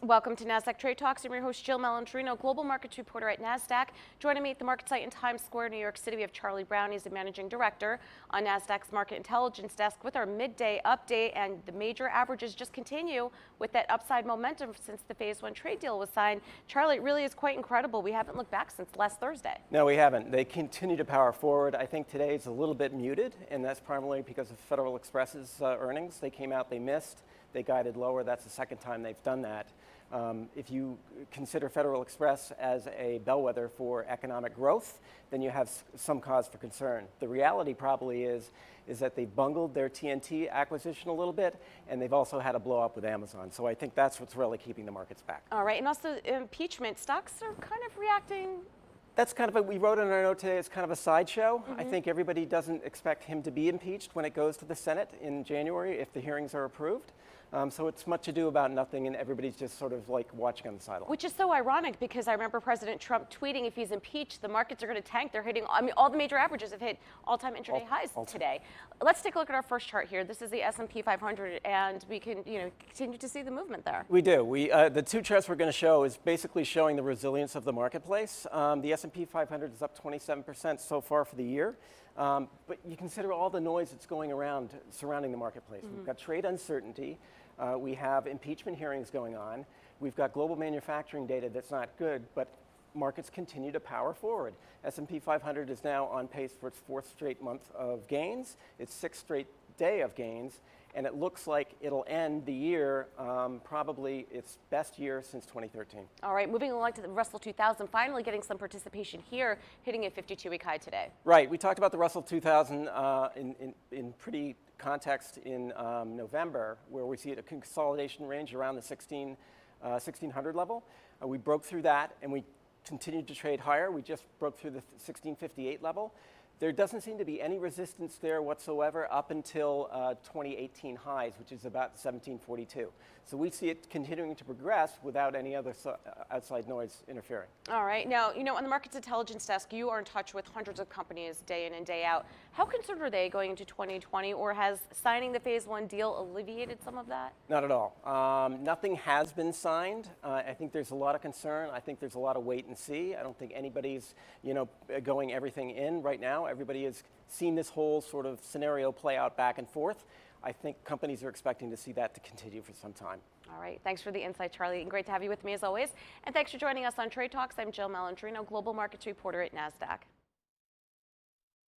Welcome to Nasdaq Trade Talks. I'm your host, Jill Malandrino, global markets reporter at Nasdaq. Joining me at the market site in Times Square, New York City, we have Charlie Brown. He's the managing director on Nasdaq's market intelligence desk with our midday update. And the major averages just continue with that upside momentum since the phase one trade deal was signed. Charlie, it really is quite incredible. We haven't looked back since last Thursday. No, we haven't. They continue to power forward. I think today is a little bit muted, and that's primarily because of Federal Express's earnings. They came out, they missed. They guided lower. That's the second time they've done that. If you consider Federal Express as a bellwether for economic growth, then you have some cause for concern. The reality probably is that they bungled their TNT acquisition a little bit, and they've also had a blow up with Amazon. So I think that's what's really keeping the markets back. All right, and also impeachment. Stocks are kind of reacting. That's kind of we wrote in our note today, it's kind of a sideshow. I think everybody doesn't expect him to be impeached when it goes to the Senate in January if the hearings are approved. So it's much ado about nothing, and everybody's just sort of like watching on the sideline. Which is so ironic because I remember President Trump tweeting if he's impeached, the markets are going to tank. They're hitting, I mean, all the major averages have hit all-time intraday highs today. Let's take a look at our first chart here. This is the S&P 500, and we can, continue to see the movement there. We do. The two charts we're going to show is basically showing the resilience of the marketplace. The S&P 500 is up 27% so far for the year. But you consider all the noise that's going around surrounding the marketplace. We've got trade uncertainty. We have impeachment hearings going on. We've got global manufacturing data that's not good, but markets continue to power forward. S&P 500 is now on pace for its fourth straight month of gains, its sixth straight day of gains, and it looks like it'll end the year probably its best year since 2013. All right, moving along to the Russell 2000, finally getting some participation here, hitting a 52-week high today. Right, we talked about the Russell 2000 in pretty context in November, where we see a consolidation range around the 1600 level. We broke through that, and we continued to trade higher. We just broke through the 1658 level. There doesn't seem to be any resistance there whatsoever up until 2018 highs, which is about 1742. So we see it continuing to progress without any other outside noise interfering. All right. Now, on the markets intelligence desk, you are in touch with hundreds of companies day in and day out. How concerned are they going into 2020, or has signing the phase one deal alleviated some of that? Not at all. Nothing has been signed. I think there's a lot of concern. I think there's a lot of wait and see. I don't think anybody's, going everything in right now. Everybody has seen this whole sort of scenario play out back and forth. I think companies are expecting to see that to continue for some time. All right. Thanks for the insight, Charlie. And great to have you with me as always. And thanks for joining us on Trade Talks. I'm Jill Malandrino, global markets reporter at Nasdaq.